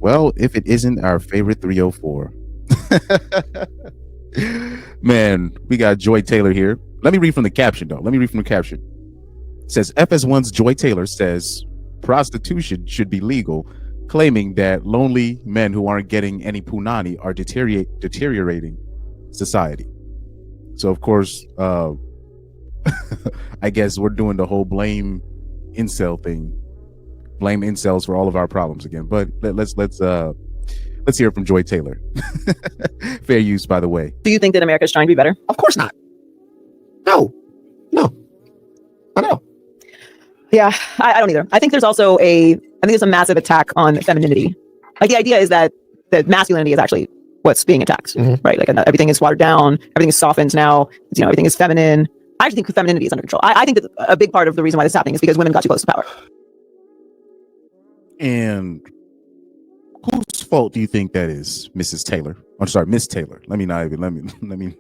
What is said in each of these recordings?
Well, if it isn't our favorite 304. Man, we got Joy Taylor here. Let me read from the caption, though. It says, FS1's Joy Taylor says prostitution should be legal, claiming that lonely men who aren't getting any punani are deteriorating society. So, of course, I guess we're doing the whole blame incel thing. Blame incels for all of our problems again. But let's hear it from Joy Taylor. Fair use, by the way. Do you think that America is trying to be better? Of course not. No. I know. Yeah, I don't either. I think there's also a massive attack on femininity. Like, the idea is that masculinity is actually what's being attacked, right? Like, everything is watered down, everything is softened now, everything is feminine. I actually think femininity is under control. I think that a big part of the reason why this is happening is because women got too close to power. And whose fault do you think that is, Mrs. Taylor? I'm sorry, Miss Taylor. Let me.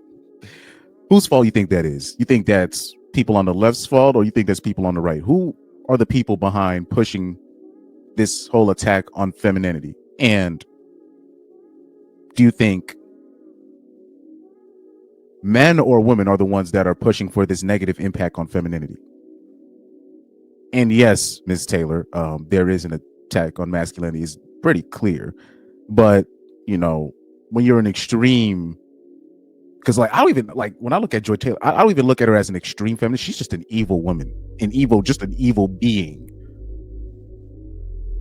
Whose fault you think that is? You think that's people on the left's fault, or you think that's people on the right? Who are the people behind pushing this whole attack on femininity? And do you think men or women are the ones that are pushing for this negative impact on femininity? And yes, Ms. Taylor, there is an attack on masculinity. It's pretty clear. But, when you're an extreme, because I don't even when I look at Joy Taylor, I don't even look at her as an extreme feminist. She's just an evil woman, just an evil being.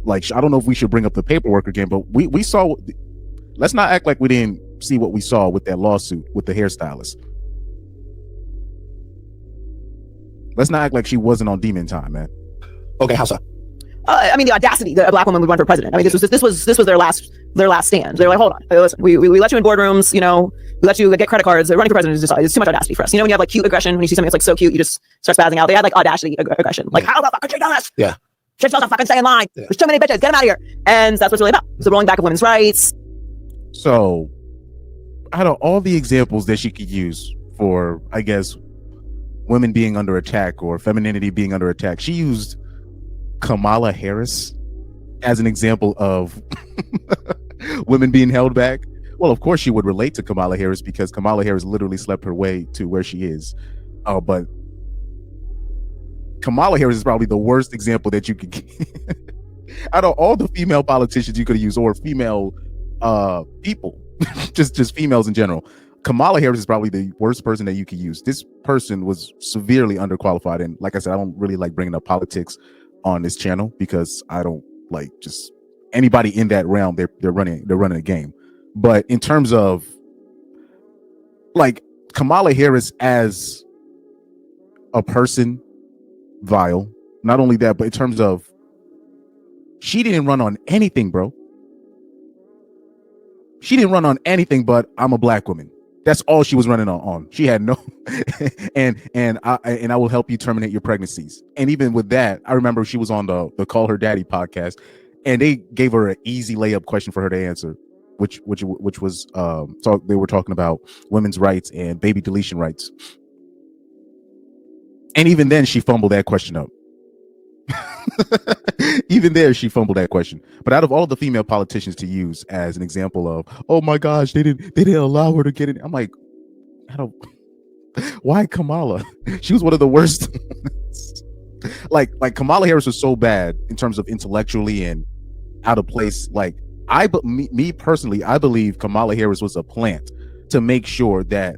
Like, I don't know if we should bring up the paperwork again, but we saw. Let's not act like we didn't see what we saw with that lawsuit with the hairstylist. Let's not act like she wasn't on demon time, man. Okay, how so? The audacity that a black woman would run for president. This was their last stand. They're like, hold on, listen, we let you in boardrooms, we let you get credit cards. Running for president is too much audacity for us. When you have cute aggression, when you see something that's so cute, you just start spazzing out. They had audacity aggression. How the fuck could you do this? Yeah. She's supposed to fucking stay in line. Yeah. There's too many bitches. Get them out of here. And that's what it's really about. It's the rolling back of women's rights. So, out of all the examples that she could use for, I guess, women being under attack or femininity being under attack, she used Kamala Harris as an example of women being held back. Well, of course she would relate to Kamala Harris because Kamala Harris literally slept her way to where she is. But Kamala Harris is probably the worst example that you could get. Out of all the female politicians you could use, or female people, just females in general, Kamala Harris is probably the worst person that you could use. This person was severely underqualified, and like I said, I don't really like bringing up politics on this channel because I don't like just anybody in that realm. They're running a game. But in terms of Kamala Harris as a person, vile. Not only that, but in terms of she didn't run on anything, bro. She didn't run on anything but I'm a black woman. That's all she was running on. She had no and I will help you terminate your pregnancies. And even with that, I remember she was on the Call Her Daddy podcast, and they gave her an easy layup question for her to answer, which was they were talking about women's rights and baby deletion rights. And even then she fumbled that question up. Even there she fumbled that question. But out of all the female politicians to use as an example of, oh my gosh, they didn't allow her to get in, I'm like, why Kamala? She was one of the worst. like Kamala Harris was so bad in terms of intellectually and out of place. Me personally, I believe Kamala Harris was a plant to make sure that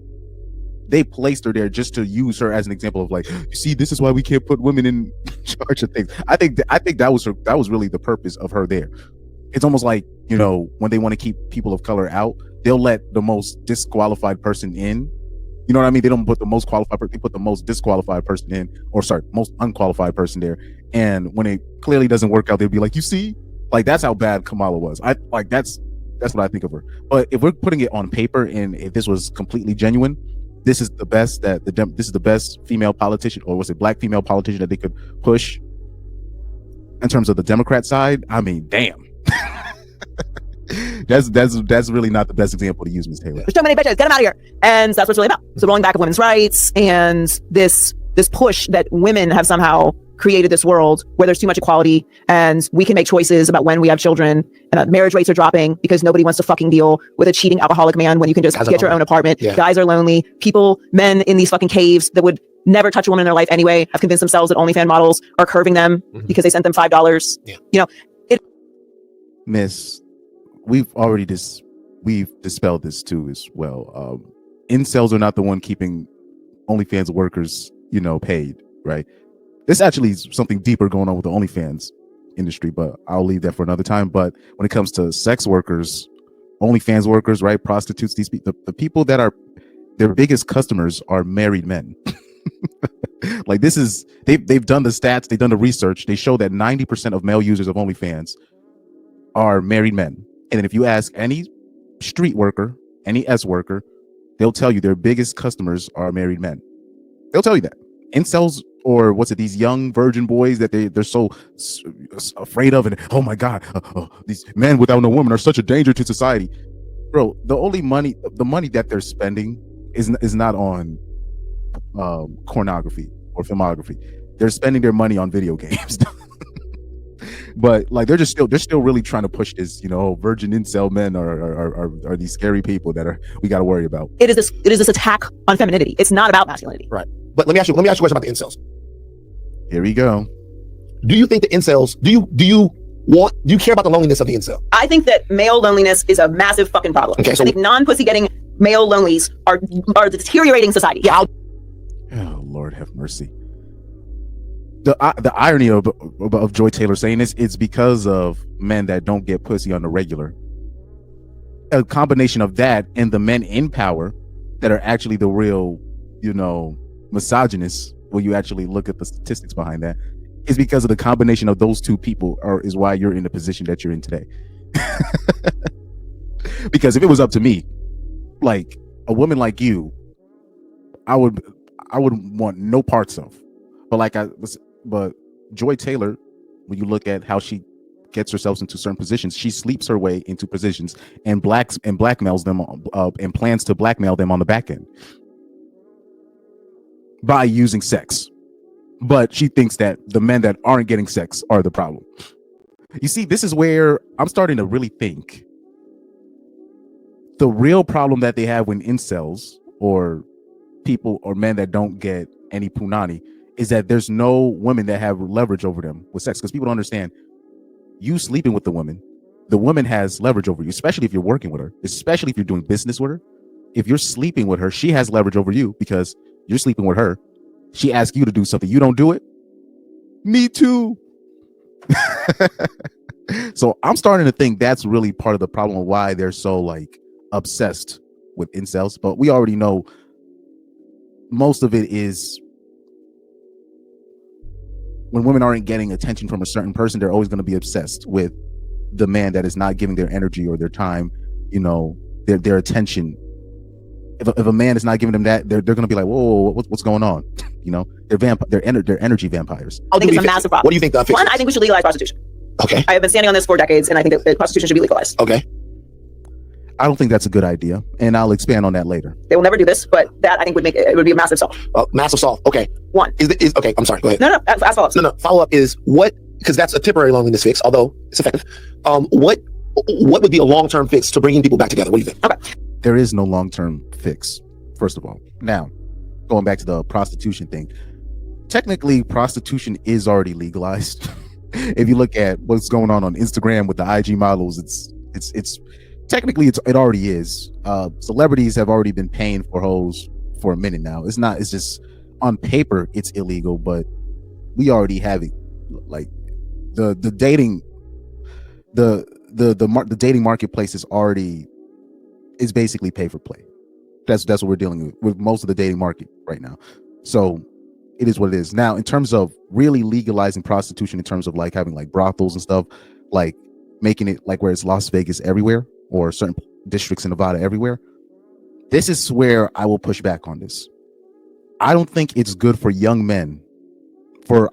they placed her there just to use her as an example of you see, this is why we can't put women in charge of things. I think that was really the purpose of her there. It's almost like, when they want to keep people of color out, they'll let the most disqualified person in. You know what I mean? They don't put the most qualified person, they put the most disqualified person in, or sorry, most unqualified person there. And when it clearly doesn't work out, they'll be like, you see, that's how bad Kamala was. That's what I think of her. But if we're putting it on paper and if this was completely genuine, this is the best this is the best female politician, or was it black female politician that they could push in terms of the Democrat side. I mean, damn. that's really not the best example to use, Ms. Taylor. There's too many bitches. Get them out of here. And that's what it's really about. So rolling back of women's rights and this push that women have somehow created this world where there's too much equality and we can make choices about when we have children, and that marriage rates are dropping because nobody wants to fucking deal with a cheating alcoholic man when you can just get your own apartment. Yeah. Guys are lonely. Men in these fucking caves that would never touch a woman in their life anyway have convinced themselves that OnlyFans models are curving them because they sent them $5. Yeah. You know, Miss, we've dispelled this too as well. Incels are not the one keeping OnlyFans workers, paid, right? There's actually something deeper going on with the OnlyFans industry, but I'll leave that for another time. But when it comes to sex workers, OnlyFans workers, right, prostitutes, the people that are their biggest customers are married men. Like they've done the stats, they've done the research. They show that 90% of male users of OnlyFans are married men. And then if you ask any street worker, any S worker, they'll tell you their biggest customers are married men. They'll tell you that. Incels, or these young virgin boys that they're so afraid of, and oh my God, these men without no woman are such a danger to society. Bro, the money that they're spending is not on pornography or filmography. They're spending their money on video games. But like they're still really trying to push this, virgin incel men are these scary people that we got to worry about. It is this attack on femininity. It's not about masculinity. Right. But let me ask you a question about the incels. Here we go. Do you think the incels, do you care about the loneliness of the incel? I think that male loneliness is a massive fucking problem. Okay, so I think non-pussy getting male lonelies are the deteriorating society. Yeah. Oh, Lord have mercy. The irony of Joy Taylor saying this, it's because of men that don't get pussy on the regular. A combination of that and the men in power that are actually the real, misogynists, when you actually look at the statistics behind that, is because of the combination of those two people is why you're in the position that you're in today. Because if it was up to me, like a woman like you, I would want no parts of. But Joy Taylor, when you look at how she gets herself into certain positions, she sleeps her way into positions and blackmails them and plans to blackmail them on the back end by using sex. But she thinks that the men that aren't getting sex are the problem. You see, this is where I'm starting to really think the real problem that they have when incels or people or men that don't get any punani is that there's no women that have leverage over them with sex. Because people don't understand, you sleeping with the woman has leverage over you, especially if you're working with her, especially if you're doing business with her. If you're sleeping with her, she has leverage over you because you're sleeping with her. She asks you to do something, you don't do it. Me too. So I'm starting to think that's really part of the problem of why they're so like obsessed with incels. But we already know most of it is when women aren't getting attention from a certain person, they're always going to be obsessed with the man that is not giving their energy or their time, their attention. If a man is not giving them that, they're going to be like, whoa, what's going on? They're energy vampires. I think it's a massive problem. What do you think the fix is? One, I think we should legalize prostitution. Okay. I have been standing on this for decades, and I think that prostitution should be legalized. Okay. I don't think that's a good idea, and I'll expand on that later. They will never do this, but that I think would be a massive solve. Massive solve. Okay. One is okay. I'm sorry. Go ahead. No. Ask follow-up. No. Follow up is what? Because that's a temporary loneliness fix, although it's effective. What would be a long-term fix to bringing people back together? What do you think? Okay. There is no long-term fix. First of all, now going back to the prostitution thing. Technically, prostitution is already legalized. If you look at what's going on Instagram with the IG models, it's technically it already is. Celebrities have already been paying for hoes for a minute now. It's just on paper it's illegal, but we already have it. Like the dating the dating marketplace is basically pay for play. That's what we're dealing with most of the dating market right now. So it is what it is. Now, in terms of really legalizing prostitution, in terms of like having like brothels and stuff, like making it like where it's Las Vegas everywhere or certain districts in Nevada everywhere, this is where I will push back on this. I don't think it's good for young men.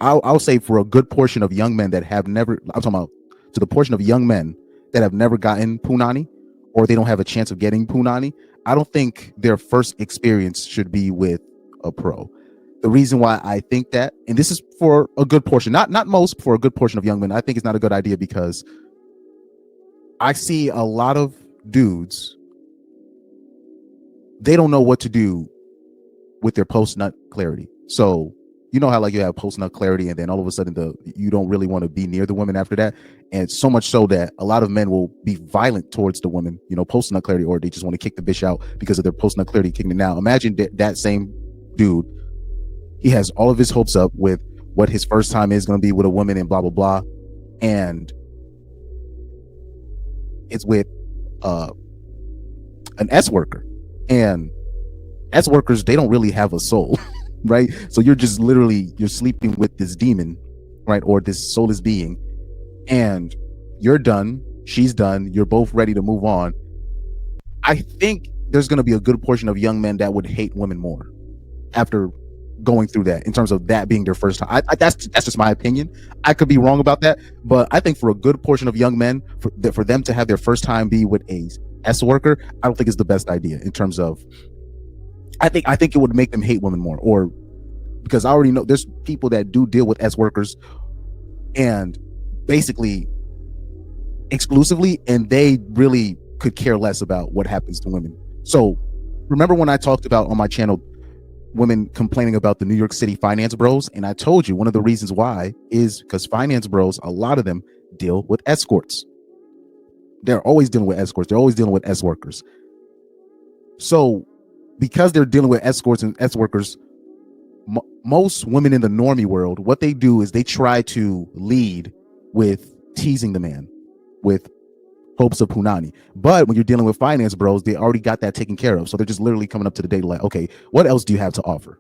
I'll say for a good portion of young men that have never, I'm talking about to the portion of young men that have never gotten punani or they don't have a chance of getting punani, I don't think their first experience should be with a pro. the reason why I think that, and this is for a good portion, not most, for a good portion of young men, I think it's not a good idea because I see a lot of dudes, they don't know what to do with their post-nut clarity. So you know how like you have post-nut clarity and then all of a sudden you don't really want to be near the woman after that. And so much so that a lot of men will be violent towards the woman, you know, post-nut clarity, or they just want to kick the bitch out because of their post-nut clarity kicking it. Now imagine that same dude, he has all of his hopes up with what his first time is going to be with a woman and blah, blah, blah. And it's with an S worker, and S workers, they don't really have a soul, right? So you're just literally, you're sleeping with this demon, right? Or this soulless being, and you're done, she's done, you're both ready to move on. I think there's going to be a good portion of young men that would hate women more after going through that, in terms of that being their first time. That's just my opinion. I could be wrong about that, but I think for a good portion of young men, for them to have their first time be with a S worker, I don't think it's the best idea. In terms of, I think it would make them hate women more, or because I already know there's people that do deal with S workers and basically exclusively, and they really could care less about what happens to women. So remember when I talked about on my channel women complaining about the New York City finance bros, and I told you one of the reasons why is because finance bros, a lot of them deal with escorts. They're always dealing with escorts. They're always dealing with S workers. So because they're dealing with escorts and S workers, most women in the normie world, what they do is they try to lead with teasing the man with hopes of punani. But when you're dealing with finance bros, they already got that taken care of. So they're just literally coming up to the date like, okay, what else do you have to offer?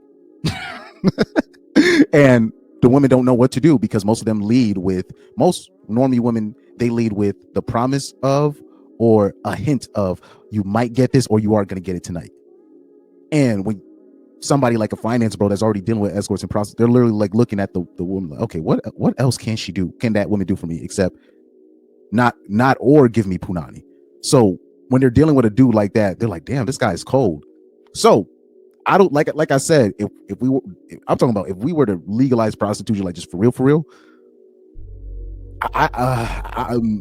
And the women don't know what to do because most of them lead with, most normie women, they lead with the promise of, or a hint of, you might get this or you are going to get it tonight. And when somebody like a finance bro that's already dealing with escorts and prostitutes, they're literally like looking at the woman like, okay, what else can she do? Can that woman do for me except not or give me punani? So when they're dealing with a dude like that, they're like, damn, this guy's cold. So I don't like I said, if we were, I'm talking about if we were to legalize prostitution, like just for real,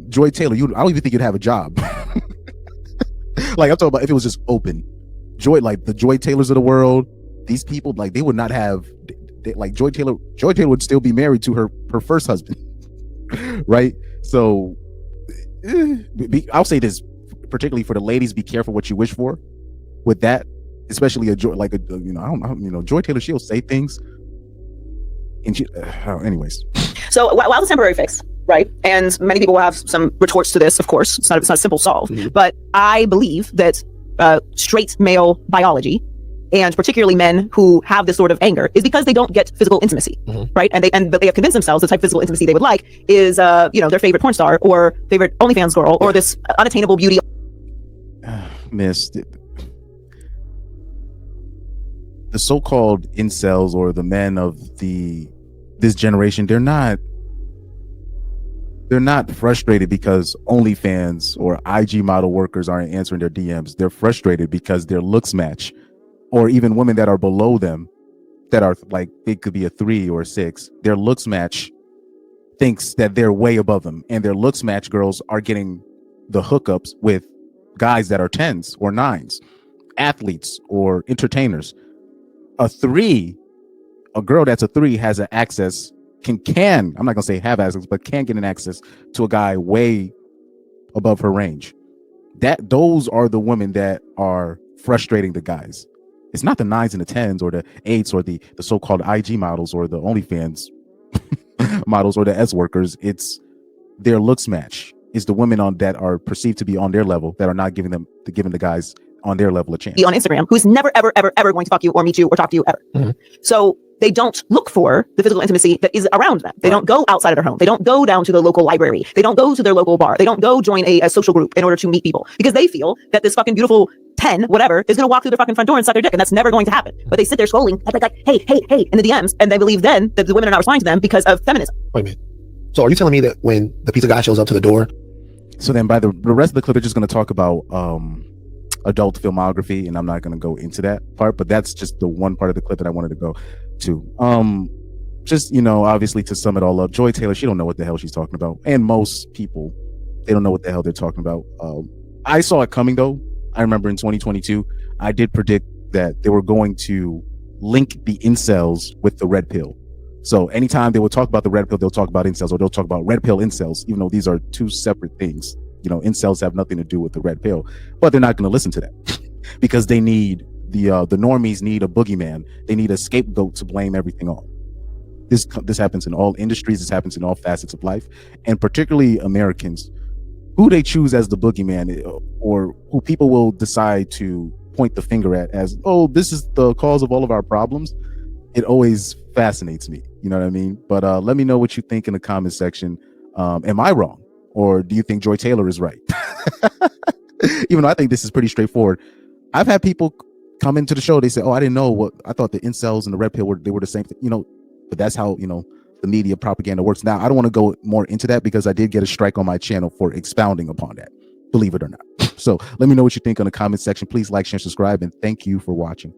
Joy Taylor, I don't even think you'd have a job. Like I'm talking about if it was just open. Joy, like the Joy Taylors of the world, these people, like they would not have, like Joy Taylor would still be married to her first husband, right? So I'll say this, particularly for the ladies, be careful what you wish for with that, especially I don't know, Joy Taylor, she'll say things, and she, anyways. So while it's a temporary fix, right, and many people will have some retorts to this, of course, it's not a simple solve, but I believe that straight male biology, and particularly men who have this sort of anger, is because they don't get physical intimacy, right? And they have convinced themselves the type of physical intimacy they would like is their favorite porn star or favorite OnlyFans girl or this unattainable beauty. Miss, the so-called incels or the men of this generation, they're not frustrated because OnlyFans or IG model workers aren't answering their DMs. They're frustrated because their looks match, or even women that are below them that are like, it could be a 3 or a 6. Their looks match thinks that they're way above them, and their looks match girls are getting the hookups with guys that are 10s or 9s, athletes or entertainers. A girl that's a 3 has an access, can I'm not gonna say have access, but can get an access to a guy way above her range. Those are the women that are frustrating the guys. It's not the 9s and the 10s or the 8s or the so-called IG models or the OnlyFans models or the S workers. It's their looks match. It's the women that are perceived to be on their level that are not giving the guys on their level a chance. On Instagram, who's never, ever, ever, ever going to fuck you or meet you or talk to you ever. So they don't look for the physical intimacy that is around them. They don't go outside of their home. They don't go down to the local library. They don't go to their local bar. They don't go join a social group in order to meet people because they feel that this fucking beautiful 10, whatever, is going to walk through their fucking front door and suck their dick. And that's never going to happen. But they sit there scrolling like, hey, in the DMs. And they believe then that the women are not responding to them because of feminism. Wait a minute. So are you telling me that when the pizza guy shows up to the door? So then by the rest of the clip, it's just going to talk about adult filmography. And I'm not going to go into that part, but that's just the one part of the clip that I wanted to go too. Just, obviously to sum it all up, Joy Taylor, she don't know what the hell she's talking about. And most people, they don't know what the hell they're talking about. I saw it coming though. I remember in 2022, I did predict that they were going to link the incels with the red pill. So anytime they would talk about the red pill, they'll talk about incels, or they'll talk about red pill incels, even though these are two separate things. Incels have nothing to do with the red pill, but they're not going to listen to that because they need the normies need a boogeyman. They need a scapegoat to blame everything on. This happens in all industries. This happens in all facets of life, and particularly Americans, who they choose as the boogeyman, or who people will decide to point the finger at as, oh, this is the cause of all of our problems. It always fascinates me. You know what I mean? But let me know what you think in the comment section. Am I wrong, or do you think Joy Taylor is right? Even though I think this is pretty straightforward. I've had people come into the show. They say, "Oh, I didn't know what I thought the incels and the red pill were the same thing." But that's how, the media propaganda works. Now, I don't want to go more into that because I did get a strike on my channel for expounding upon that, believe it or not. So let me know what you think in the comment section. Please like, share, subscribe, and thank you for watching.